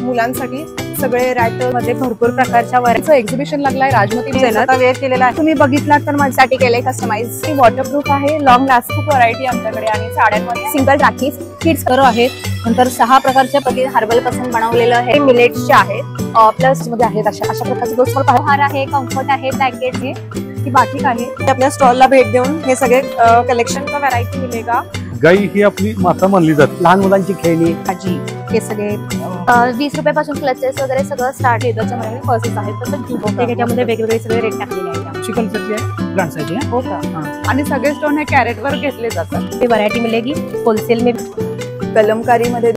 मुलांसाठी सगळे रॅटर मध्ये भरपूर प्रकारच्या वरायचं एक्झिबिशन लागलाय राजमती वेअर केलेला आहे. तुम्ही बघितलात तर माझ्यासाठी केले कस्टमाइज. वॉटरप्रूफ आहे, लॉंग लास्ट, खूप व्हरायटी आमच्याकडे. आणि साड्यांमध्ये सिंगल राखीज किड्स करो आहेत. नंतर 6 प्रकारच्या पद्धतीने हर्बल पासून बनवलेलं आहे. मिलेट्सचे आहेत, प्लस मध्ये आहेत. अशा प्रकारचे दोस्त हार आहे, कम्फर्ट आहे, ब्लँकेट आहे, ती बाटिक आहे. आपल्या स्टॉलला भेट देऊन हे सगळे कलेक्शन का व्हरायटी मिळेगा. गाई ही आपली माता मानली जाते. लहान मुलांची खेळणी, भाजी, हे सगळे 20 रुपयापासून क्लचेस वगैरे सगळं स्टार्ट आहे. त्याच्यामध्ये पर्सेस आहेत. तसंच त्याच्यामध्ये वेगवेगळे सगळे रेट टाकलेले आहेत. चिकन ब्रांड साइज हो का. आणि सगळे स्टोन हे कॅरेट वर घेतले जातात. ते व्हरायटी मिलेगी होलसेल में. कलमकारी मध्ये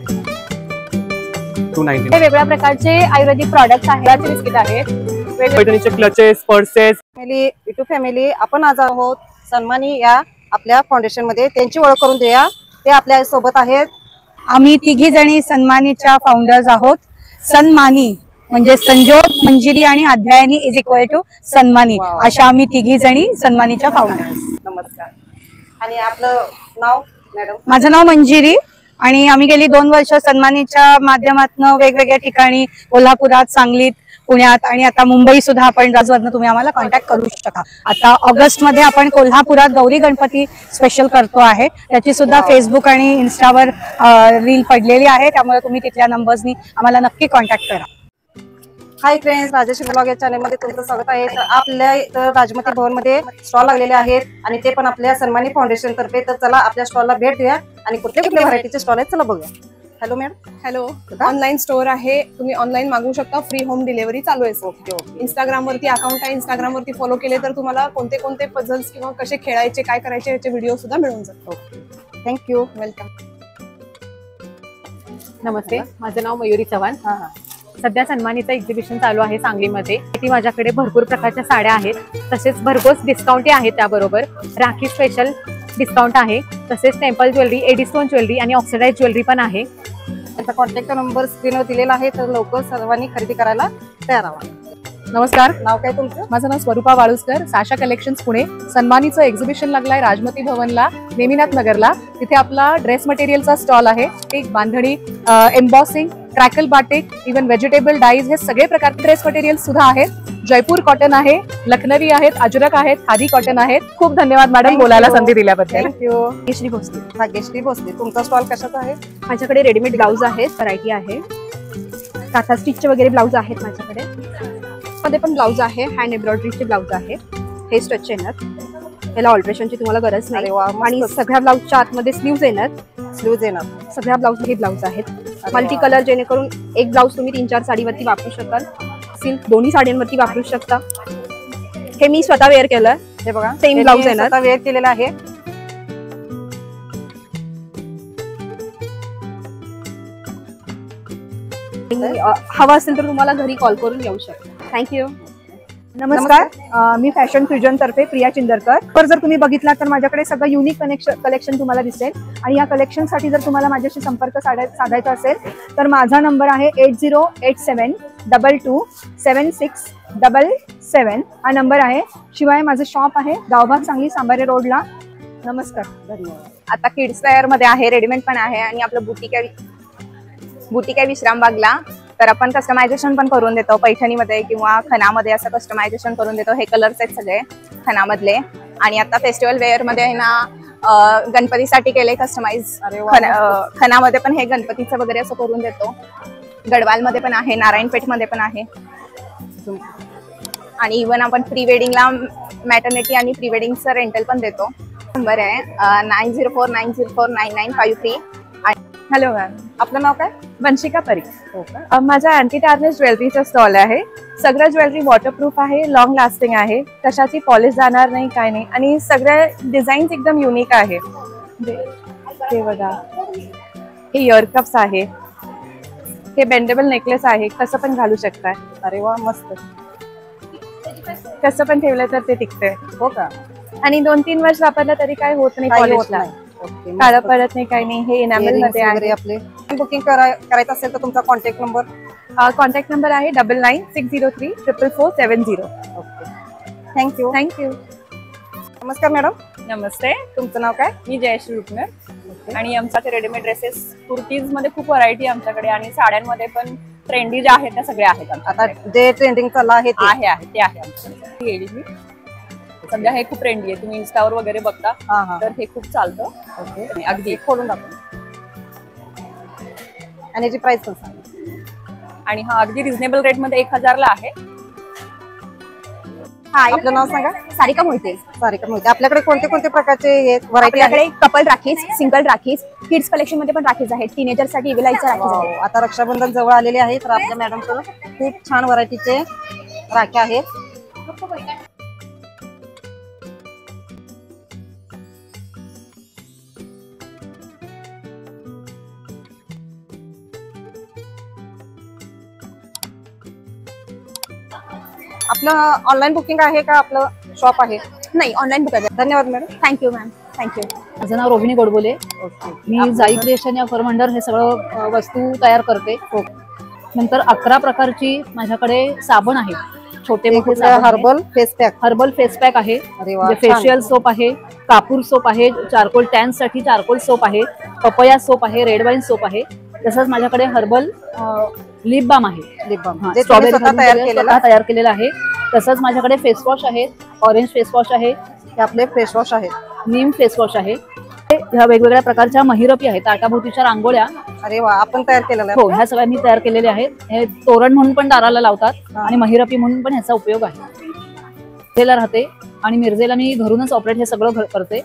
290. हे वेगळ्या प्रकारचे आयुर्वेदिक प्रॉडक्ट्स आहेत. बिस्किट आहेत, पैठणीचे क्लचेस, पर्सेस. युट्यूब फॅमिली, आपण आज आहोत सन्मानी या आपल्या फाउंडेशन मध्ये. त्यांची ओळख करून देऊया. ते आपल्या सोबत आहेत. आम्ही तिघी जणी सन्मानीच्या फाउंडर्स आहोत. सन्मानी म्हणजे संजोग, मंजिरी आणि अध्यायनी इज इक्वल टू सन्मानी. अशा आम्ही तिघी जणी सन्मानीच्या फाउंडर्स. नमस्कार. आणि आपलं नाव मॅडम? माझं नाव मंजिरी आणि आम्ही गेली 2 वर्ष सन्मानीच्या माध्यमातून वेगवेगळ्या ठिकाणी कोल्हापुरात, सांगलीत, पुण्यात आणि आता मुंबई सुद्धा आपण राजवरनं तुम्ही आम्हाला कॉन्टॅक्ट करू शकता. आता ऑगस्ट मध्ये आपण कोल्हापुरात गौरी गणपती स्पेशल करतो आहे. त्याची सुद्धा फेसबुक आणि इन्स्टावर रील पडलेली आहे. त्यामुळे तुम्ही तिथल्या नंबर्सनी आम्हाला नक्की कॉन्टॅक्ट करा. हाय फ्रेंड्स, राजेश ब्लॉग या चॅनल मध्ये तुमचं स्वागत आहे. तर आपल्या इथं राजमती भवन मध्ये स्टॉल लागलेले आहेत आणि ते पण आपल्या सन्मानी फाउंडेशन तर्फे. तर चला आपल्या स्टॉलला भेट द्या आणि कुठल्या कुठल्या व्हरायटीचे स्टॉल आहेत चला बघूया. Hello madam. Hello. Online store आहे, तुम्ही ऑनलाईन मागवू शकता. फ्री होम डिलिव्हरी चालू आहे. ओके. इंस्टाग्राम वरती अकाउंट आहे. इंस्टाग्राम वरती फॉलो केले तर तुम्हाला कोणते कोणते पझल्स किंवा कसे खेळायचे, काय करायचे याचे व्हिडिओ सुद्धा मिळून जातात. Okay, thank you. वेलकम. नमस्ते, माझं नाव मयुरी चव्हाण. सध्या सन्मानीचं एक्झिबिशन चालू आहे सांगलीमध्ये. ती माझ्याकडे भरपूर प्रकारच्या साड्या आहेत. तसेच भरघोस डिस्काउंटही आहे. त्याबरोबर राखी स्पेशल डिस्काउंट आहे. तसेच temple jewellery, AD stone jewellery आणि ऑक्सिडाइज ज्वेलरी पण आहे. त्याचा कॉन्टॅक्ट नंबर स्क्रीनवर दिलेला आहे. तर लवकर सर्वांनी खरेदी करायला तयार व्हा. नमस्कार, नाव काय तुमचं? माझं नाव स्वरूपा वाळुसकर. साशा कलेक्शन्स पुणे. सन्मानीचं एक्झिबिशन लागलाय राजमती भवनला, नेमिनाथ नगरला. तिथे आपला ड्रेस मटेरियलचा स्टॉल आहे. एक bandhani, embossing, crackle batik, even vegetable dyes, हे सगळे प्रकारचे ड्रेस मटेरियल सुद्धा आहेत. जयपूर कॉटन आहे, लखनवी आहेत, अजरक आहेत, खादी कॉटन आहेत. खूप धन्यवाद मॅडम बोलायला संधी दिल्याबद्दल. थँक्यू. केशरी भोसले. भाग्यश्री भोसले. तुमचा स्टॉल कशाचा आहे? माझ्याकडे रेडीमेड ब्लाऊज आहेत, व्हरायटी आहे. काथा स्टिचचे वगैरे ब्लाऊज आहेत माझ्याकडे. मध्ये पण ब्लाऊज आहे, हँड एम्ब्रॉयडरीचे ब्लाऊज आहे. हे स्ट्रेच येणार, याला ऑल्ट्रेशनची तुम्हाला गरज नाही. आणि सगळ्या ब्लाऊजच्या आतमध्ये स्लीव्ज येणार. स्लीव्ज येणार. सगळ्या ब्लाऊज हे ब्लाऊज आहेत मल्टी कलर, जेणेकरून एक ब्लाऊज तुम्ही 3-4 साडीवरती वापरू शकाल. सिल्क दोन्ही साड्यांवरती वापरू शकता. हे मी स्वतः वेअर केलं. हे बघा, सेम ब्लाऊज येणार. वेअर केलेला आहे. हवा असेल तर तुम्हाला घरी कॉल करून येऊ शकता. थँक्यू. नमस्कार, मी फॅशन फ्युजन तर्फे प्रिया चिंदरकर. तर जर तुम्ही बघितला तर माझ्याकडे सगळं युनिक कलेक्शन तुम्हाला दिसेल. आणि या कलेक्शनसाठी जर तुम्हाला माझ्याशी संपर्क साधायचा असेल तर माझा नंबर आहे 8087227677. हा नंबर आहे. शिवाय माझं शॉप आहे गावभाग सांगली, सांबारे रोडला. नमस्कार, धन्यवाद. आता किड्स वेअर मध्ये आहे, रेडीमेड पण आहे. आणि आपलं बुटीक आहे विश्रामबागला. तर आपण कस्टमायझेशन पण करून देतो पैठणीमध्ये किंवा खणामध्ये, असं कस्टमायझेशन करून देतो. हे कलर्स आहेत सगळे खणामधले. आणि आता फेस्टिवल वेअर मध्ये आहे ना, गणपतीसाठी केले कस्टमाइज. खणामध्ये पण हे गणपतीचं वगैरे असं करून देतो. गडवालमध्ये पण आहे, नारायणपेठ मध्ये पण आहे. आणि इव्हन आपण प्री वेडिंगला मॅटर्निटी आणि प्री वेडिंगचं रेंटल पण देतो. नंबर आहे 9049049953. हॅलो मॅम, आपलं नाव काय? वंशिका परीख. माझा अँटी टार्निश ज्वेलरीचा स्टॉल आहे. सगळं ज्वेलरी वॉटरप्रूफ आहे, लॉंग लास्टिंग आहे, कशाची पॉलिश जाणार नाही, काय नाही. आणि सगळ्या डिझाईन्स एकदम युनिक आहे. हे बघा, हे इयर कप्स आहे, हे बेंडेबल नेकलेस आहे, कसं पण घालू शकता. अरे वा, मस्त. कसं पण ठेवलं तर ते टिकते. हो का. आणि 2-3 वर्ष वापरलं तरी काय होत नाही, पॉलिशला काळं पडत नाही, काही नाही. हे इनामेल मध्ये आहे. आपले बुकिंग करायचं असेल तर तुमचा कॉन्टॅक्ट नंबर? कॉन्टॅक्ट नंबर आहे 9960344470. Okay, thank you. थँक्यू. नमस्कार मॅडम. नमस्ते, तुमचं नाव काय? मी जयश्री रुपनर. आणि आमच्याकडे रेडीमेड ड्रेसेस, कुर्तीज मध्ये खूप व्हरायटी आमच्याकडे. आणि साड्यांमध्ये पण ट्रेंडी ज्या आहेत त्या सगळ्या आहेत आता जे ट्रेंडिंग चाललं आहे ते ते आहे आमच्याकडे. ही सध्या हे खूप ट्रेंडी आहे, तुम्ही इन्स्टावर वगैरे बघता तर हे खूप चालतं. ओके, अगदी खोलून दाखव. आणि याची प्राइस पण सांग. आणि हा अगदी रिझनेबल रेट मध्ये 1000 ला आहे. आपलं नाव सांगा. सारिका मोहिते. सारिका मोहिते. आपल्याकडे कोणते कोणते प्रकारचे हे व्हरायटी आहे? आपल्याकडे couple rakhis, single rakhis, kids collection मध्ये पण राखीज आहेत, टीनेजर साठी इव्हिलाइजच्या राखीज आहेत. आता रक्षाबंधन जवळ आलेले आहे तर आपल्या मॅडम कडे खूप छान व्हरायटीचे राख्या आहेत. आपलं ऑनलाईन बुकिंग आहे का आपलं शॉप आहे? नाही, ऑनलाईन बुक आहे. धन्यवाद मॅडम. Thank you ma'am, thank you. माझं नाव रोहिणी गोडबोले. मी जाई क्रिएशन या फर्मंडर हे सगळं वस्तू तयार करते. नंतर 11 प्रकारची माझ्याकडे साबण आहे, छोटे मोठे herbal face pack. Herbal face pack आहे, अरे वा, फेशियल सोप आहे, कापूर सोप आहे, चारकोल टॅन साठी चारकोल सोप आहे, पपया सोप आहे, रेड वाईन सोप आहे. तसंच माझ्याकडे हर्बल लिप बाम आहे, लिप बाम जे तयार केलेलं आहे. तसंच माझ्याकडे फेस वॉश आहे, ऑरेंज फेस वॉश आहे, हे आपले फेस वॉश आहेत, नीम फेस वॉश आहे. ह्या वेगवेगळ्या प्रकारच्या महिरपी आहेत, ताटाभोवतीच्या रांगोळ्या. अरे वा, आपण तयार केलेल्या आहेत. हो, ह्या सगळ्यांनी तयार केलेल्या आहेत. हे तोरण म्हणून पण दाराला लावतात आणि महिरपी म्हणून पण ह्याचा उपयोग आहे. मिरजेला राहते आणि मिरजेला मी घरूनच ऑपरेट हे सगळं करते.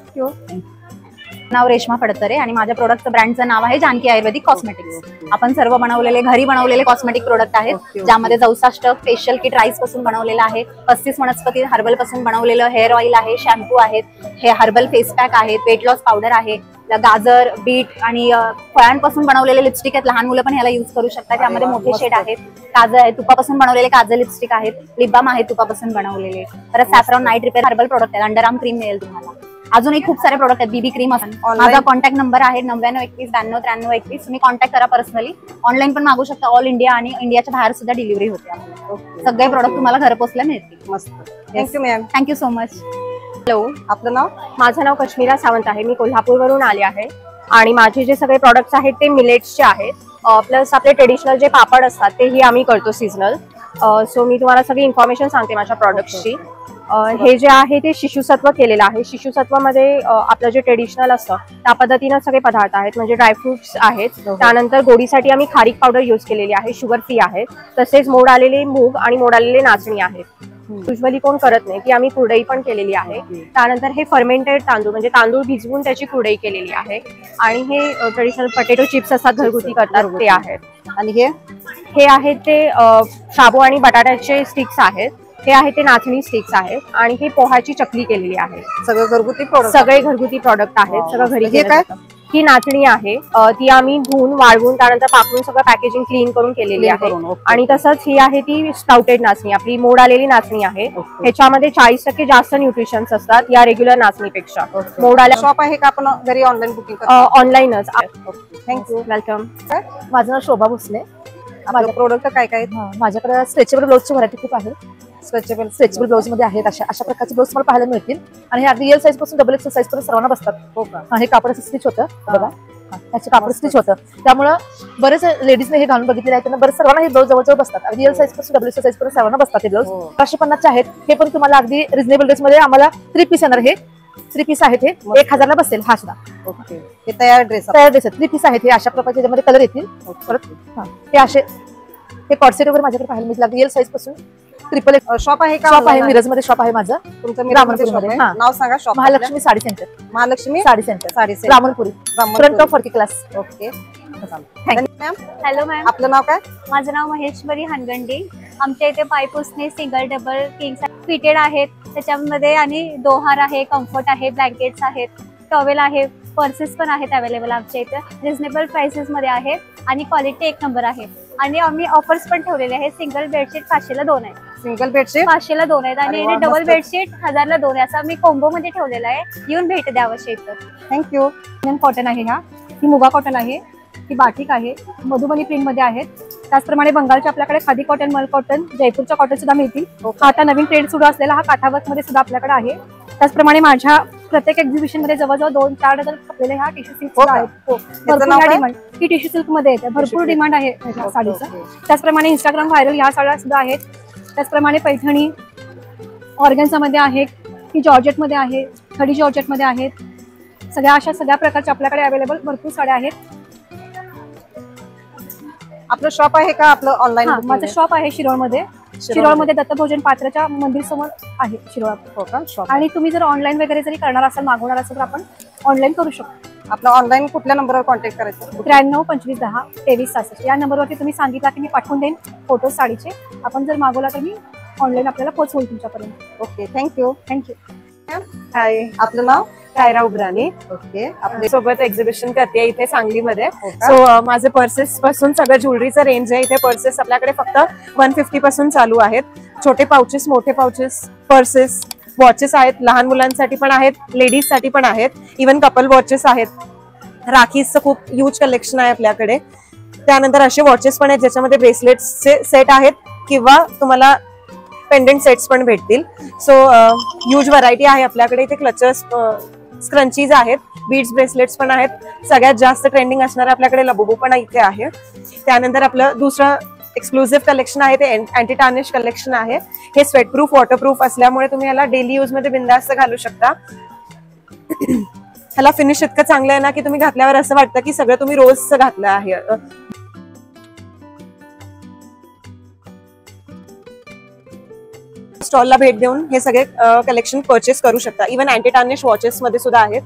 नाव रेश्मा फडतरे आणि माझ्या प्रोडक्टचं ब्रँडचं नाव आहे जानकी आयुर्वेदिक कॉस्मेटिक्स. आपण सर्व बनवलेले घरी बनवलेले कॉस्मेटिक प्रोडक्ट आहेत, ज्यामध्ये 64 फेशियल किट राईस पासून बनवलेलं आहे, 35 वनस्पती हर्बल पासून बनवलेलं हेअर ऑइल आहे, शॅम्पू आहेत, हे हर्बल फेस पॅक आहेत, वेट लॉस पावडर आहे, गाजर, बीट आणि फळांपासून बनवलेले लिपस्टिक आहेत. लहान मुलं पण ह्याला युज करू शकतात. त्यामध्ये मोठे शेड आहेत, काजळ आहे, तुपापासून बनवलेले काजळ लिपस्टिक आहेत, लिप बाम आहे तुपापासून बनवलेले. परत saffron night repair herbal product आहेत, अंडर आर्म क्रीम मिळेल तुम्हाला. अजूनही खूप सारे प्रोडक्ट आहेत, बीबी क्रीम असेल. माझा कॉन्टॅक्ट नंबर आहे 9921929321. तुम्ही कॉन्टॅक्ट करा पर्सनली. ऑनलाईन पण मागू शकता, ऑल इंडिया आणि इंडियाच्या बाहेर सुद्धा डिलिव्हरी होते आपल्याला. सगळे प्रोडक्ट तुम्हाला घरपोचला मिळतील. मस्त, thank you ma'am. Thank you so much. Hello, आपलं नाव? माझं नाव कश्मीरा सावंत आहे. मी कोल्हापूरवरून आले आहे आणि माझे जे सगळे प्रोडक्ट्स आहेत ते मिलेट्सचे आहेत. प्लस आपले ट्रेडिशनल जे पापड असतात तेही आम्ही करतो सीझनल. सो मी तुम्हाला सगळी इन्फॉर्मेशन सांगते माझ्या प्रोडक्ट्सची. हे जे आहे ते शिशुसत्व केलेलं आहे. शिशुसत्वामध्ये आपलं जे ट्रेडिशनल असतं त्या पद्धतीनं सगळे पदार्थ आहेत, म्हणजे ड्रायफ्रुट्स आहेत. त्यानंतर गोडीसाठी आम्ही खारीक पावडर यूज केलेली आहे, शुगर फ्री आहे. तसेच मोड आलेले मूग आणि मोड आलेले नाचणी आहेत. युजली कोण करत नाही, की आम्ही कुरडई पण केलेली आहे. त्यानंतर हे फर्मेंटेड तांदूळ, म्हणजे तांदूळ भिजवून त्याची कुरडई केलेली आहे. आणि हे ट्रेडिशनल पोटॅटो चिप्स असतात, घरगुती करतात ते आहेत. आणि हे आहेत ते शाबू आणि बटाट्याचे स्टिक्स आहेत. हे आहे ते नाचणी स्टिक्स आहेत. आणि हे पोहाची चकली केलेली आहे. सगळे घरगुती प्रोडक्ट, सगळे घरगुती प्रोडक्ट आहेत, सगळं घरी. हे काय? ही नाचणी आहे, ती आम्ही धुवून वाळवून त्यानंतर पाकून सगळं पॅकेजिंग क्लीन करून केलेली आहे. आणि तसंच ही आहे ती स्प्राउटेड नाचणी, आपली मोड आलेली नाचणी आहे. ह्याच्यामध्ये 40% जास्त न्यूट्रिशन्स असतात या रेग्युलर नाचणीपेक्षा. मोड आल्या शॉप आहे का आपण घरी ऑनलाईन बुकिंग? ऑनलाईनच. Thank you, welcome. माझं नाव शोभा भोसले. माझं प्रोडक्ट काय काय? माझ्याकडे स्ट्रेचेबल ब्लाउजची व्हरायटी खूप आहे. स्ट्रेचेबल ब्लाउज मध्ये आहेत, अशा प्रकारचे ब्लाउज मला पाहायला मिळतील. आणि हे अगदी रिअल साईज पासून डबल एक्सेल साईज पर्यंत सर्वांना बसतात. हो का? हे कापड स्टिच होतं बघा, त्याचे कापड स्टिच होतं. त्यामुळे बरेच लेडीजने हे घालून बघितलेले आहेत, त्यांना बरेच सर्वांना हे ब्लाउज जवळजवळ बसतात. रिअल साईज पासून डबल एक्सेल साईज पर्यंत सर्वांना बसतात हे ब्लाउज. 550 आहेत. हे पण तुम्हाला अगदी रिजनेबल रेट मध्ये आम्हाला 3 पीस येणार. हे 3 पीस आहेत, हे 1000ला बसेल. हा सुद्धा ओके. हे तयार ड्रेस 3 पीस आहेत. हे अशा प्रकारचे त्यामध्ये कलर येतील. परत हे असे हे कॉर्सेट वगैरे माझ्याकडे पाहायला मिळतील, अगदी रिअल साईज पासून. ट्रिपल शॉप आहे का? शॉप आहे, मिरज मध्ये शॉप आहे माझं. तुमचं रामनपुरी. नाव सांगा shop. Mahalakshmi sari centre. Mahalakshmi sari centre, sari Ramanpuri, front of फर्की क्लास. ओके. हॅलो मॅम, आपलं नाव काय? माझं नाव महेश्वरी हनगंडी. आमच्या इथे पायपुसणे सिंगल डबल किंग फिटेड आहेत. त्याच्यामध्ये आणि दोहार आहे, कम्फर्ट आहे, ब्लँकेट्स आहेत, टॉवेल आहे, पर्सेस पण आहेत अवेलेबल आमच्या इथे. रिझनेबल प्राइसेस मध्ये आहे आणि क्वालिटी 1 नंबर आहे. आणि आम्ही ऑफर्स पण ठेवलेले आहेत. सिंगल बेडशीट 500ला 2 आहे. सिंगल बेडशीट 500ला 2 आहेत आणि डबल बेडशीट 1000ला 2 आहे. असं आम्ही कॉम्बो मध्ये ठेवलेला आहे. येऊन भेट द्यावं शेत. थँक्यू. कॉटन आहे, हा ही मुगा कॉटन आहे, ही बाटिक आहे, मधुबनी प्रिंट मध्ये आहेत. त्याचप्रमाणे बंगालच्या आपल्याकडे खादी कॉटन, मल कॉटन, जयपूरच्या कॉटन सुद्धा मिळतील. हा आता नवीन ट्रेंड सुरू असलेला हा काठावर्क मध्ये सुद्धा आपल्याकडे आहे. त्याचप्रमाणे माझ्या प्रत्येक एक्झिबिशन मध्ये जवळजवळ 2-4 डझन आपल्याला ह्या टिश्यू सिल्क हो का? आहेत. हो. त्याचं नाव भरपूर काय? डिमांड ही टिश्यू सिल्क मध्ये येते. भरपूर डिमांड आहे ह्या साडीचं. त्याचप्रमाणे इंस्टाग्राम व्हायरल ह्या साड्या सुद्धा आहेत. त्याचप्रमाणे पैठणी ऑर्गन्झा मध्ये आहे, ही जॉर्जेट मध्ये आहे, खडी जॉर्जेट मध्ये आहेत. सगळ्या प्रकारच्या आपल्याकडे अवेलेबल भरपूर साड्या आहेत. आपलं शॉप आहे का आपलं ऑनलाईन? माझं शॉप आहे शिरोळमध्ये. शिरोळमध्ये दत्तभोजन पात्राच्या मंदिर समोर आहे शिरोळ. हो का? शॉप. आणि तुम्ही जर ऑनलाईन वगैरे जरी करणार असाल, मागवणार असाल तर आपण ऑनलाईन करू शकतो. आपलं ऑनलाईन कुठल्या नंबरवर कॉन्टॅक्ट करायचं? 93 25 10 23 66 या नंबरवरती तुम्ही सांगितला की मी पाठवून देईन फोटो साडीचे. आपण जर मागवला तर मी ऑनलाईन आपल्याला पोहोचवू तुमच्यापर्यंत. Okay, thank you. हाय, आपलं नाव? कायरा उब्राणी. ओके. आपल्या सोबत एक्झिबिशन करते इथे सांगलीमध्ये. सो माझे पर्सेस पासून सगळं ज्वेलरीचं रेंज आहे. इथे पर्सेस आपल्याकडे फक्त 150 पासून चालू आहेत. छोटे पाउचेस, मोठे पाउचेस, पर्सेस, वॉचेस आहेत. लहान मुलांसाठी पण आहेत, लेडीज साठी पण आहेत. इव्हन कपल वॉचेस आहेत. राखीचं खूप ह्यूज कलेक्शन आहे आपल्याकडे. त्यानंतर असे वॉचेस पण आहेत ज्याच्यामध्ये ब्रेसलेट्सचे सेट आहेत किंवा तुम्हाला पेंडेंट सेट्स पण भेटतील. सो ह्यूज व्हरायटी आहे आपल्याकडे. इथे क्लचर्स, स्क्रंचीज आहेत, बीड्स, ब्रेसलेट्स पण आहेत. सगळ्यात जास्त ट्रेंडिंग असणारे आपल्याकडे लबुबू पण इथे आहे. त्यानंतर आपलं दुसरं एक्सक्लुझिव्ह कलेक्शन आहे ते अँटी टार्निश कलेक्शन आहे. हे स्वेटप्रूफ, वॉटरप्रूफ असल्यामुळे तुम्ही याला डेली यूज मध्ये बिंदास्त घालू शकता. ह्याला फिनिश इतकं चांगलं आहे ना की तुम्ही घातल्यावर असं वाटतं की सगळं तुम्ही रोजचं घातलं आहे. स्टॉलला भेट देऊन हे सगळे कलेक्शन परचेस करू शकता. इव्हन अँटी टार्निश वॉचेस मध्ये सुद्धा आहेत.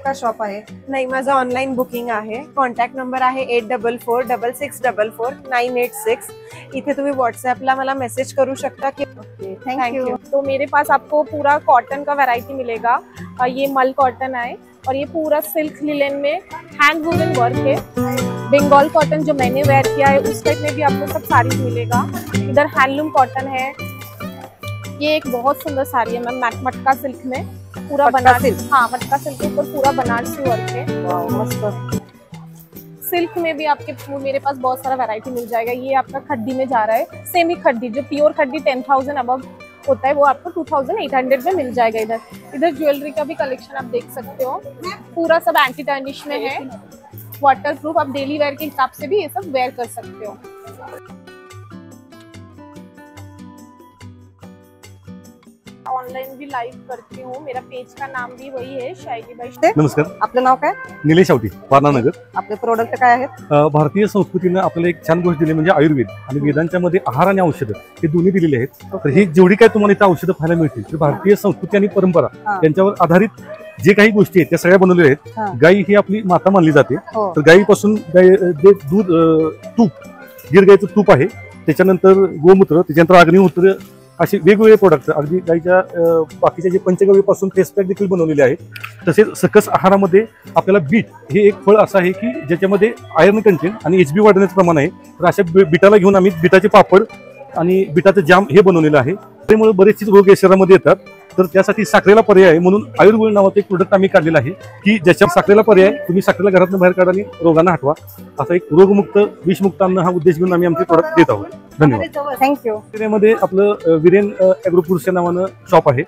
का शॉप आहे? नाही, माझं ऑनलाईन बुकिंग आहे. कॉन्टॅक्ट नंबर आहे 8446666986. इथे तुम्ही व्हाट्सएपला मला मैसेज करू शकता कि थैंक यू. तो मेरे पास आपको पूरा कॉटन का वैरायटी मिलेगा. ये मल कॉटन है और ये पूरा सिल्क लिलेन में हैंड वूवन वर्क है. बंगाल कॉटन जो मैंने वेयर किया है उस टाइप में भी आपको सब साड़ीज मिलेगा. इधर हैंडलूम कॉटन है. ये एक बहुत सुंदर साड़ी है मैम, मटका सिल्क में पूरा बनारसी. हाँ, मटका सिल्क के ऊपर पूरा बनारसी वर्क है. मस्त. सिल्क में भी आपके मेरे पास बहुत सारा वैरायटी मिल जाएगा. ये आपका खड्डी में जा रहा है. सेमी खड्डी, जो प्योर खड्डी 10,000 अबव होता है वो आपको 2,800 में मिल जाएगा. इधर ज्वेलरी का भी कलेक्शन आप देख सकते हो. पूरा सब एंटी टार्निश में है, वाटर प्रूफ. आप डेली वेयर के हिसाब से भी ये सब वेयर कर सकते हो. ऑनलाइन भी लाइव करती हूँ. मेरा पेज का नाम भी वही है, शायरी बाई. नमस्कार. आपलं नाव काय? निलेश आवटी, वारणानगर. आपले प्रोडक्ट काय आहेत? भारतीय संस्कृतीने आपल्याला एक छान गोष्ट दिली म्हणजे आयुर्वेद आणि वेदांच्या मध्ये आहार आणि औषधं हे दोन्ही दिलेले आहेत. तर ही जेवढी काही तुम्हाला इथं औषधं पाहायला मिळतील ती भारतीय संस्कृती आणि परंपरा यांच्यावर आधारित जे काही गोष्टी आहेत त्या सगळ्या बनवलेल्या आहेत. गाई ही आपली माता मानली जाते. तर गाईपासून दूध, तूप, गिर गाईचं तूप आहे. त्याच्यानंतर गोमूत्र, त्याच्यानंतर अग्निहोत्र, असे वेगवेगळे प्रोडक्ट अगदी गाईच्या बाकीच्या जे पंचगव्यपासून फेस पॅक देखील बनवलेले आहेत. तसेच सकस आहारामध्ये आपल्याला बीट हे एक फळ असं आहे की ज्याच्यामध्ये आयर्न कंटेंट आणि HB वाढण्याचं प्रमाण आहे. तर अशा बीटाला घेऊन आम्ही बीटाचे पापड आणि बीटाचं जाम हे बनवलेलं आहे. त्यामुळे बरेचसे रोग या शरीरामध्ये येतात. तर त्यासाठी साखरेला पर्याय म्हणून आयुर्वेद नावाचं एक प्रोडक्ट आम्ही काढलेलं आहे की ज्याच्या साखरेला पर्याय तुम्ही साखरेला घरातून बाहेर काढा आणि रोगांना हटवा. असा एक रोगमुक्त, विषमुक्त अन्न हा उद्देश घेऊन आम्ही आमचे प्रोडक्ट देत आहोत. धन्यवाद. थँक्यू. त्यामध्ये आपलं विरेन ॲग्रोफूड्सच्या नावानं शॉप आहे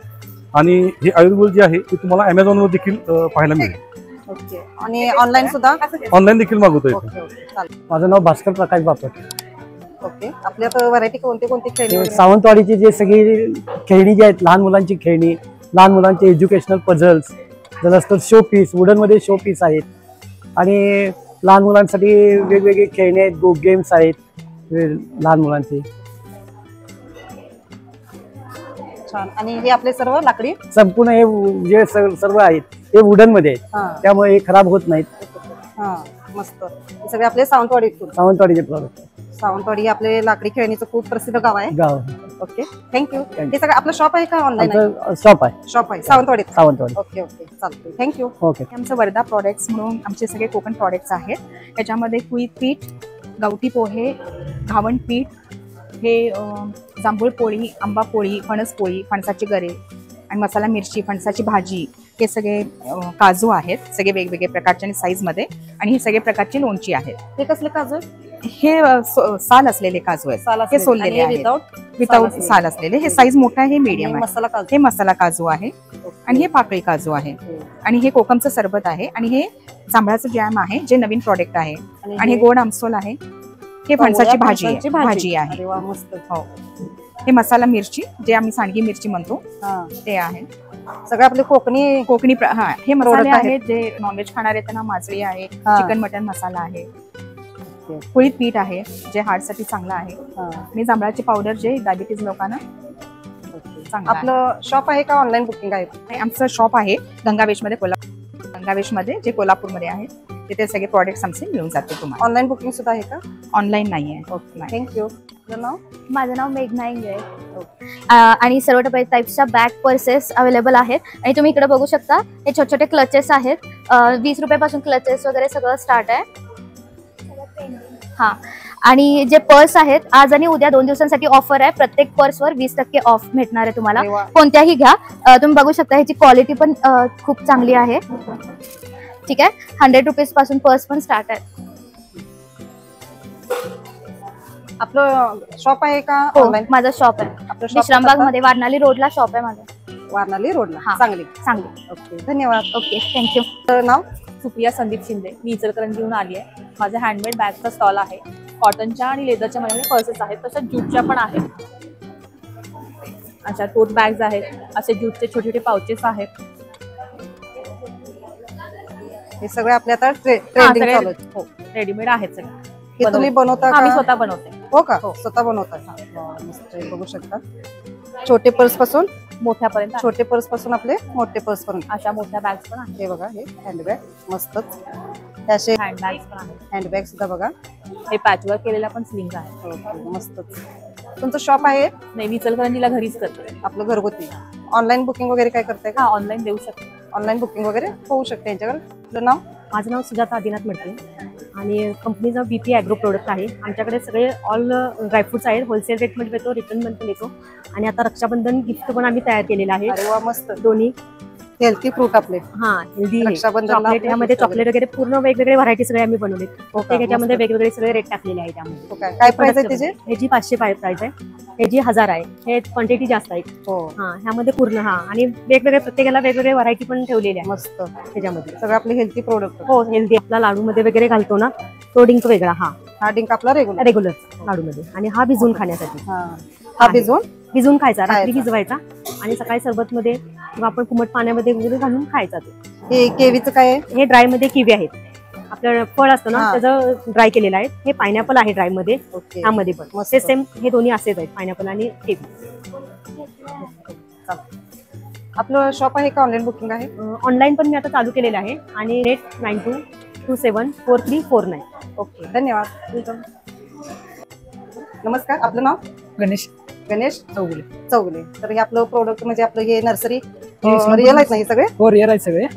आणि हे आयुर्वेद जे आहे ते तुम्हाला अमेझॉनवर देखील पाहायला मिळेल. ओके. आणि ऑनलाईन सुद्धा? ऑनलाईन देखील मागवता येतं. माझं नाव भास्कर प्रकाश बापट. ओके. आपल्यात व्हरायटी कोणती खेळणी? सावंतवाडीची जे सगळी खेळणी जी आहेत, लहान मुलांची खेळणी, लहान मुलांचे एज्युकेशनल पझल्स, तर शो पीस, वुडन मध्ये शो पीस आहेत आणि लहान मुलांसाठी वेगवेगळे खेळणे आहेत, गो गेम्स आहेत लहान मुलांचे. छान. आणि हे आपले सर्व लाकडी संपूर्ण हे जे सर्व आहेत ते वुडन मध्ये आहेत, त्यामुळे हे खराब होत नाहीत. मस्त. हे सगळे आपले सावंतवाडीचे प्रोडक्ट. सावंतवाडी आपले लाकडी खेळणीचं खूप प्रसिद्ध गाव आहे. ओके. थँक्यू. हे सगळं आपलं शॉप आहे का ऑनलाईन? शॉप आहे. सावंतवाडी. ओके. चालतंय. थँक्यू. ओके. आमचं वर्धा प्रॉडक्ट्स म्हणून आमचे सगळे कोकण प्रॉडक्ट्स आहेत. त्याच्यामध्ये कुळीत पीठ, गावठी पोहे, घावण पीठ, हे जांभूळ पोळी, आंबा पोळी, फणस पोळी, फणसाचे गरे आणि मसाला मिरची, फणसाची भाजी, हे सगळे काजू आहेत, सगळे वेगवेगळे प्रकारचे आणि साईजमध्ये. आणि हे सगळे प्रकारची लोणची आहेत. हे कसले काजू? हे साल असलेले काजू आहेत, हे सोललेले आहेत. विदाऊट साल असलेले. हे साईज मोठा आहे, हे मीडियम आहे. मसाला काजू, हे मसाला काजू आहे आणि हे पाकळी काजू आहे आणि हे कोकमचं सरबत आहे आणि हे जांभळाचं जॅम आहे जे नवीन प्रोडक्ट आहे आणि हे गोड आमसोल आहे. हे फणसाची भाजी आहे. अरे वा मस्त. हो, हे मसाला मिरची जे आम्ही सांडगी मिरची म्हणतो ते आहे. सगळे आपले कोकणी हे मसाले आहेत जे नॉनव्हेज खाणारे त्यांना. मासळी आहे, चिकन मटन मसाला आहे, कुळीत पीठ आहे जे हार्ट साठी चांगलं आहे आणि जांभळाची पावडर जे डायबिटीज लोकांना चांगलं. आपलं शॉप आहे का ऑनलाईन बुकिंग आहे? आमचं शॉप आहे गंगावेशमध्ये, गंगावेशमध्ये जे कोल्हापूरमध्ये आहे. तिथे सगळे प्रॉडक्ट्स आमचे मिळून जाते तुम्हाला. ऑनलाईन बुकिंग सुद्धा आहे का? ऑनलाईन नाही आहे. थँक्यू. माझं नाव मेघना इंगळे आणि सर्व टाईप्सच्या बॅग पर्सेस अवेलेबल आहेत आणि तुम्ही इकडे बघू शकता हे छोटे छोटे क्लचेस आहेत. 20 रुपयापासून क्लचेस वगैरे सगळं स्टार्ट आहे. आणि जे पर्स आहेत आज आणि उद्या 2 दिवसांसाठी ऑफर आहे. प्रत्येक पर्सवर 20% ऑफ भेटणार आहे तुम्हाला. कोणत्याही घ्या. तुम्ही बघू शकता ह्याची क्वालिटी पण खूप चांगली आहे. ठीक आहे. 100 रुपीज पासून पर्स पण स्टार्ट आहे. आपलं शॉप आहे का? माझं शॉप आहे विश्रामबाग मध्ये, वारणाली रोडला शॉप आहे माझं. वारणाली रोडला, सांगली. ओके, धन्यवाद. Okay, thank you. नाव? सुप्रिया संदीप शिंदे. मी इचलकरंजीहून आली आहे. माझं हँडमेड बॅगचा स्टॉल आहे. कॉटनच्या आणि लेदरच्या माझ्याकडे पर्सेस आहेत, तसंच ज्यूटच्या पण आहेत. अशा टोट बॅग्स आहेत, असे ज्यूटचे छोटे छोटे पाउचेस आहेत. हे सगळे आपले आता ट्रेंडिंग चालू आहेत. हो, रेडीमेड आहेत सगळे. हे तुम्ही बनवता का? आम्ही स्वतः बनवते. हो का? स्वतः बनवता. मस्त. बघू शकता छोटे पर्स पासून मोठ्यापर्यंत, छोटे पर्स पासून आपले मोठे पर्स पर्यंत अशा मोठ्या बॅग्स पण आहेत. हे बघा, हे हँडबॅग मस्तच. असे हँडबॅग्स पण आहेत. हँडबॅग सुद्धा बघा. हे पॅचवर्क केलेल्या पण स्लिंग्स आहेत. ओके, मस्तच. तुमचं शॉप आहे? नाही, मी इचलकरंजीला घरीच करते. आपलं घरगुती. ऑनलाईन बुकिंग वगैरे काय करताय का? ऑनलाईन देऊ शकते. ऑनलाईन बुकिंग वगैरे होऊ शकते यांच्याकडे. आपलं नाव? माझं नाव सुजाता आदिनाथ म्हणते आणि कंपनीचं BP ॲग्रो प्रोडक्ट आहे. आमच्याकडे सगळे ऑल ड्रायफ्रुट्स आहेत. होलसेल रेटमध्ये येतो, रिटर्न पण येतो आणि आता रक्षाबंधन गिफ्ट पण आम्ही तयार केलेलं आहे. अरे वा, मस्त. दोन्ही हेल्थी फ्रूट आपले. Healthy chocolate. यामध्ये चॉकलेट वगैरे पूर्ण वेगवेगळे व्हरायटी सगळे आम्ही बनवले. त्याच्यामध्ये वेगवेगळे सगळे रेट टाकलेले आहे. त्यामध्ये काय प्राइस आहे त्याची? ह्याची 500 प्राइस आहे. ह्याची 1000 आहे. हे क्वांटिटी जास्त आहे. ह्यामध्ये पूर्ण ह्यामध्ये वेगवेगळे प्रत्येकाला वेगवेगळे व्हरायटी पण ठेवलेली आहे. मस्त. त्याच्यामध्ये सगळं आपले हेल्थी प्रोडक्ट. हो, हेल्दी. आपला लाडू मध्ये वगैरे घालतो ना, तो डिंक वेगळा. हा डिंक आपला रेग्युलर लाडू मध्ये. आणि हा भिजवून खाण्यासाठी. हा भिजवून खायचा, रात्री भिजवायचा आणि सकाळी सरबत मध्ये किंवा आपण कुमट पाण्यामध्ये वगैरे घालून खायचा. हे केवीचं काय आहे? हे ड्राय मध्ये किवी आहेत. आपलं फळ असतं ना, त्याचं ड्राय केलेलं आहे. हे पायनॅपल आहे ड्राय मध्ये. ह्यामध्ये पण सेम हे दोन्ही असेच आहेत, पायनॅपल आणि किवी. आपलं शॉप आहे का ऑनलाईन बुकिंग आहे? ऑनलाईन पण मी आता चालू केलेलं आहे आणि रेट 92274349. ओके, धन्यवाद. नमस्कार. आपलं नाव? गणेश चौगुले. तर हे आपलं प्रोडक्ट म्हणजे आपलं हे नर्सरी रिअल आहेत ना हे सगळे? हो, रिअल आहेत सगळे.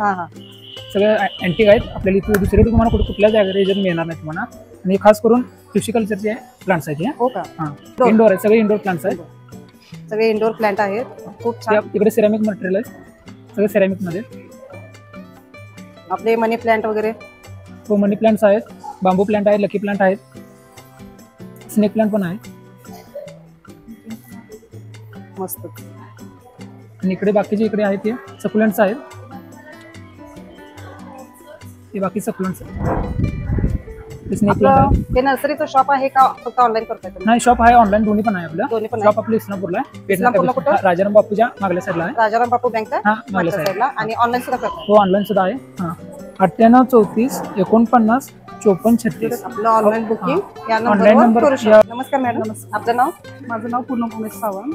सगळं अँटिक आहेत. आपल्याला इथे दुसरीकडे तुम्हाला कुठल्या जागेवर मिळणार नाही तुम्हाला. आणि खास करून फिशिकल्चरचे प्लांट्स आहेत. हो का? इंडोर आहेत, सगळे इंडोर प्लांट्स आहेत. सगळे इंडोर प्लांट आहेत. खूप छान. तिकडे सिरॅमिक मटेरियल आहे, सगळे सिरॅमिक मध्ये. आपले मनी प्लांट वगैरे? हो, मनी प्लांट्स आहेत, बांबू प्लांट आहेत, लकी प्लांट आहेत, स्नेक प्लांट पण आहे. मस्त. आणि इकडे बाकीचे इकडे आहेत ते सप्लिमेंट्स आहेत. हे बाकी सप्लिमेंट्स हे नर्सरीचं शॉप आहे का फक्त ऑनलाईन करताय? नाही, शॉप आहे, ऑनलाईन दोन्ही पण आहे. आपलं शॉप आपलं इस्लामपूरला आहे. राजाराम बापूच्या मागल्या साईडला आहे. राजाराम बापू बँक मागल्या साईडला. आणि ऑनलाईन सुद्धा करताय? हो, ऑनलाईन सुद्धा आहे. 98 34 49 54 36. आपलं ऑनलाईन बुकिंग या नंबरवर करू शकता. नमस्कार मॅडम. आपलं नाव? माझं नाव पूनम उमेश सावंत.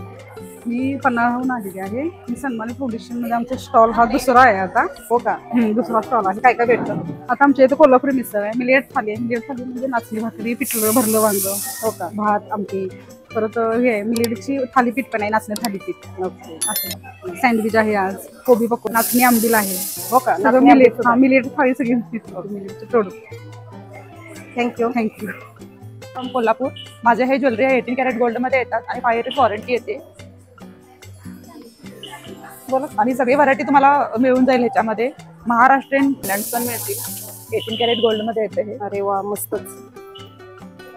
मी पन्हाळहून आलेली आहे. मी सन्मानी फाउंडेशन मध्ये आमचा स्टॉल हा दुसरा आहे आता. हो का? दुसरा स्टॉल आहे. काय काय भेटतं आता आमच्या इथे? कोल्हापुरी मिसळ आहे, मिलेट थाली आहे. मिलेट थाली म्हणजे नाचणी भाकरी, पिठलं भरलं वांग. हो का? भात, आमटी. परत हे मिलेटची थालीपीठ पण आहे, नाचणी थालीपीठ. सँडविच आहे आज, कोबी पकोडा, नाचणी आंबील आहे. हो का? मिलेट थाळी सगळी मिलेटचे प्रोडक्ट. थँक्यू. कोल्हापूर. माझे हे ज्वेलरी 18 कॅरेट गोल्ड मध्ये येतात आणि 5 years वॉरंटी येते. आणि सगळी व्हरायटी तुम्हाला मिळून जाईल ह्याच्यामध्ये. महाराष्ट्रीयन ब्रँड्स पण मिळतील. 18 कॅरेट गोल्ड मध्ये येते हे. अरे वा, मस्तच.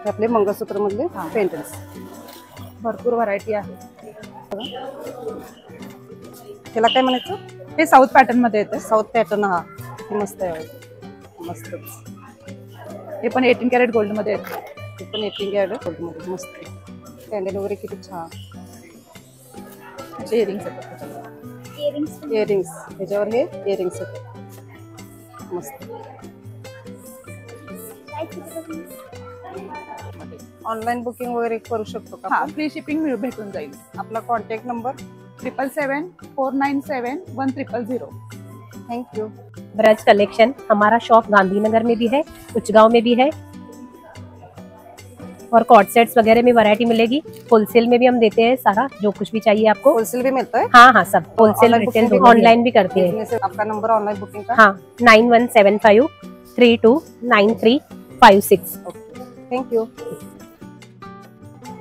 आपले मंगळसूत्र मधले पेंडंट्स. भरपूर व्हरायटी आहे. त्याला काय म्हणायचं? हे साऊथ पॅटर्न मध्ये येते. South pattern. हा किती मस्त आहे, मस्तच. हे पण 18 कॅरेट गोल्ड मध्ये येते. हे पण 18 कॅरेट गोल्ड मध्ये मस्त. कॅन्डल वगैरे किती छान. इयरिंग्स इयरिंग्स ह्याच्यावर हे इयरिंग्स आहेत मस्त. ऑनलाईन बुकिंग वगैरे करू शकतो का? हा, फ्री शिपिंग भेटून जाईल. आपला contact number 7774971000. Thank you. Braj collection हमारा शॉप गांधीनगर में भी है, कुचगांव में भी है, और कॉर्ड सेट्स वगैरह में वैरायटी मिलेगी। होलसेल में भी हम देते हैं सारा, जो कुछ भी चाहिए आपको। होलसेल भी मिलता है? हाँ हाँ, सब होलसेल रिटेल ऑनलाइन भी करते हैं। आपका नंबर ऑनलाइन बुकिंग का? हाँ, 9175329356। Thank you.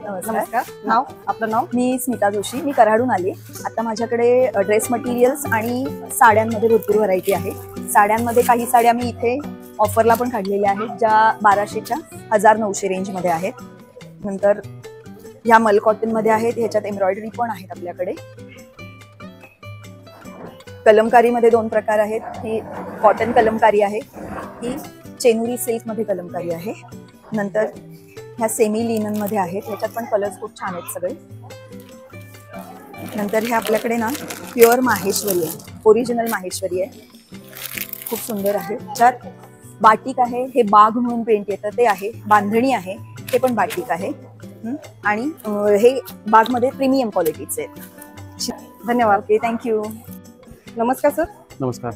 नमस्कार. नाव आपलं नाव? मी स्मिता जोशी, मी कराडून आली. आता माझ्याकडे ड्रेस मटेरियल्स आणि साड्यांमध्ये भरपूर व्हरायटी आहे. साड्यांमध्ये काही साड्या मी इथे ऑफरला पण काढलेल्या आहेत, ज्या 1200च्या 1900 रेंजमध्ये आहेत. नंतर ह्या मल कॉटनमध्ये आहेत, ह्याच्यात एम्ब्रॉयडरी पण आहेत आपल्याकडे. कलमकारीमध्ये 2 प्रकार आहेत. ही कॉटन कलमकारी आहे, ही चेनुरी सिल्कमध्ये कलमकारी आहे. नंतर ह्या सेमी लिननमध्ये आहेत, ह्याच्यात पण कलर्स खूप छान आहेत सगळे. नंतर हे आपल्याकडे ना प्युअर माहेश्वरी आहे, ओरिजिनल माहेश्वरी आहे, खूप सुंदर आहे. त्यात बाटिक आहे, हे बाग म्हणून प्रिंट येतं ते आहे. बांधणी आहे, हे पण बाटिक आहे. आणि हे बागमध्ये प्रीमियम क्वालिटीचे आहेत. धन्यवाद. Okay, thank you. नमस्कार सर. नमस्कार.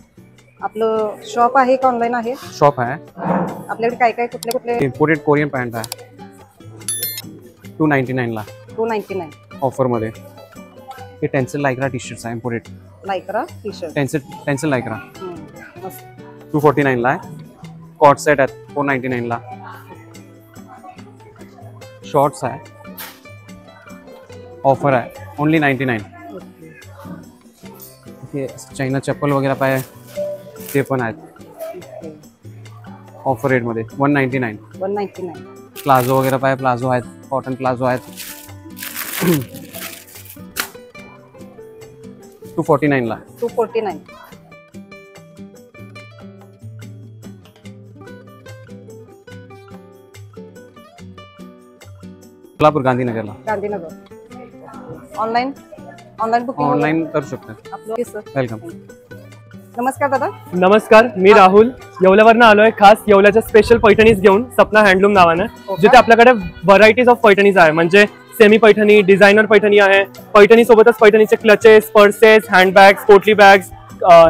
आपलं शॉप आहे का ऑनलाईन आहे? शॉप आहे. आपल्याकडे काय काय कुठले कुठले? इम्पोर्टेड कोरियन पॅन्ट आहे 299 ला. 299 ऑफर मध्ये. हे टेन्सिल लायक्रा टी शर्ट्स आहे, imported lycra T shirt. Tensile lycra मस्त. 249 ला आहे. कॉट सेट आहेत 499 ला. शॉर्ट्स आहे, ऑफर आहे ओनली 99. हे चायना चप्पल वगैरे पाय ते पण आहेत ऑफर रेट मध्ये 199. 199. प्लाझो वगैरे पाय प्लाझो आहेत, कॉटन प्लाझो आहेत 249 ला. 249. कोल्हापूर गांधीनगरला. गांधीनगर. ऑनलाईन बुकिंग ऑनलाईन करू शकता. आपलं सर. वेलकम. नमस्कार दादा. नमस्कार, मी राहुल येवल्यावरनं आलोय, खास येवल्याच्या स्पेशल पैठणीज घेऊन सपना हँडलूम नावानं, जिथे आपल्याकडे व्हरायटीज ऑफ पैठणीज आहे. म्हणजे सेमी पैठणी, डिझायनर पैठणी आहे. पैठणी सोबतच पैठणीचे क्लचेस, पर्सेस, हँडबॅग्स, पोटली बॅग्स,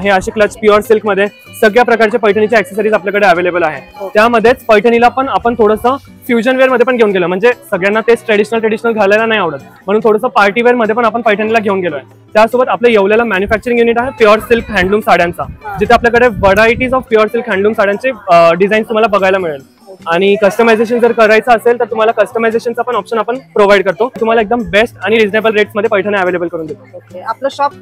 हे असे क्लच प्युअर सिल्क मध्ये सगळ्या प्रकारचे पैठणीचे ऍक्सेसरीज आपल्याकडे अवेलेबल आहे. त्यामध्येच पैठणीला पण आपण थोडंसं फ्युजन वेअर मध्ये पण घेऊन गेलो. म्हणजे सगळ्यांना तेच ट्रेडिशनल घालायला नाही आवडत, म्हणून थोडंसं पार्टी वेअर मध्ये पण आपण पैठणीला घेऊन गेलोय. त्यासोबत आपल्या येवल्याला मॅन्युफॅक्चरिंग युनिट आहे प्युअर सिल्क हँडलूम साड्यांचा, जिथे आपल्याकडे varieties of pure silk handloom साड्यांचे डिझाईन तुम्हाला बघायला मिळेल. आणि कस्टमायझेशन जर करायचं असेल तर तुम्हाला कस्टमायझेशनचा पण ऑप्शन आपण प्रोव्हाइड करतो. तुम्हाला एकदम बेस्ट आणि रिजनेबल रेट्स मध्ये पैठणी अवेलेबल करून देतो. आपलं शॉप?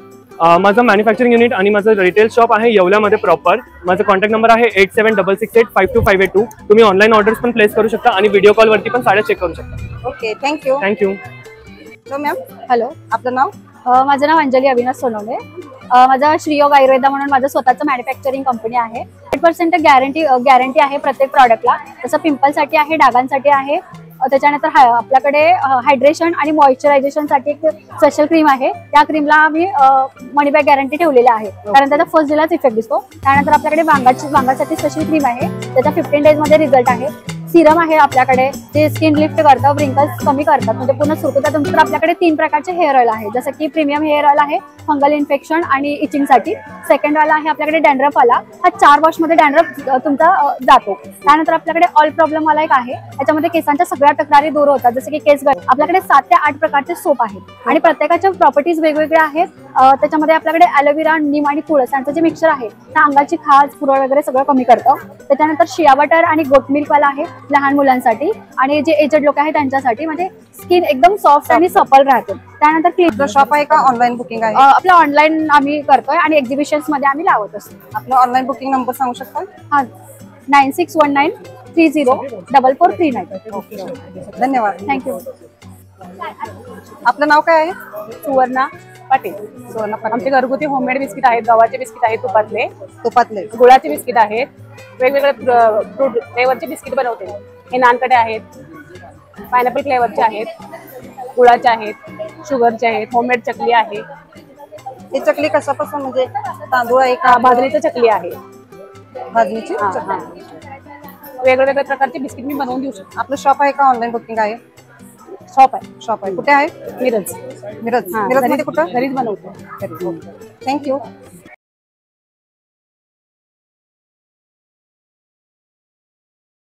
माझं मॅन्युफॅक्चरिंग युनिट आणि माझं रिटेल शॉप आहे येवल्यामध्ये प्रॉपर. माझा कॉन्टॅक्ट नंबर आहे 8766852582. तुम्ही ऑनलाईन ऑर्डर्स पण प्लेस करू शकता आणि व्हिडिओ कॉल वरती पण साड्या चेक करू शकता. Okay, thank you. Thank you. Ma'am. Hello, आपलं नाव? माझं नाव अंजली अविनाश सोनवणे. माझा श्रीयोग आयुर्वेदा म्हणून माझं स्वतःचं मॅन्युफॅक्चरिंग कंपनी आहे. 100% गॅरंटी आहे प्रत्येक प्रॉडक्टला. तसं पिंपलसाठी आहे, डागांसाठी आहे. त्याच्यानंतर आपल्याकडे हायड्रेशन आणि मॉइश्चरायझेशनसाठी एक स्पेशल क्रीम आहे. त्या क्रीमला आम्ही मनी बॅक गॅरंटी ठेवलेला आहे, कारण त्याचा फर्स्ट डेलाच इफेक्ट दिसतो. त्यानंतर आपल्याकडे वांगासाठी स्पेशल क्रीम आहे, त्याचा 15 डेज मध्ये रिझल्ट आहे. सिरम आहे आपल्याकडे, जे स्किन लिफ्ट करतं, व्रिंकल्स कमी करतात, म्हणजे पूर्ण सुरकुत्या. तुमच्याकडे आपल्याकडे 3 प्रकारचे हेअर ऑइल आहे, जसं की प्रीमियम हेअर ऑइल आहे फंगल इन्फेक्शन आणि इचिंगसाठी. सेकंड वाला आहे आपल्याकडे डॅन्ड्रफ वाला, हा 4 वॉशमध्ये डॅन्ड्रफ तुमचा जातो. त्यानंतर आपल्याकडे ऑइल प्रॉब्लेम वाला एक आहे, त्याच्यामध्ये केसांच्या सगळ्या तक्रारी दूर होतात, जसं की केस गळती. आपल्याकडे 7 ते 8 प्रकारचे सोप आहेत आणि प्रत्येकाच्या प्रॉपर्टीज वेगवेगळ्या आहेत. त्याच्यामध्ये आपल्याकडे ॲलोवेरा, नीम आणि तुळस यांचं जे मिक्सचर आहे, त्या अंगाची खाज, पुरळ वगैरे सगळं कमी करतं. त्याच्यानंतर शिया बटर आणि गोट मिल्क वाला आहे लहान मुलांसाठी, आणि जे एजेड लोक आहेत त्यांच्यासाठी, म्हणजे स्किन एकदम सॉफ्ट आणि सपल राहते. त्यानंतर क्लीन. शॉप आहे का ऑनलाईन बुकिंग आहे? आपलं ऑनलाईन आम्ही करतोय आणि एक्झिबिशन्स मध्ये आम्ही लावत असतो. आपलं ऑनलाईन बुकिंग नंबर सांगू शकता? हा, 9619304439. धन्यवाद. थँक्यू. आपलं नाव काय आहे? सुवर्णा पाटील. सुवर्णा पाटील. आमचे घरगुती होममेड बिस्किट आहेत, गव्हाचे बिस्किट आहेत, तुपातले गुळाचे बिस्किट आहेत, वेगवेगळे फ्रूट फ्लेवरचे बिस्किट बनवते. हे नानकडे आहेत, पायनॅपल फ्लेवरचे आहेत, गुळाचे आहेत, शुगरचे आहेत, होममेड चकली आहे. ही चकली कशापासून म्हणजे तांदूळ आहे का? भाजणीची चकली आहे. भाजणीची हा, चकली. हा. वेगवेगळ्या प्रकारचे बिस्किट मी बनवून देऊ शकतो. आपलं शॉप आहे का ऑनलाईन बुकिंग आहे? शॉप आहे. शॉप आहे. कुठे आहे? मिरज. मिरज. हा, मिरज मध्ये घरीच- कुठं? घरीच बनवतो. थँक्यू.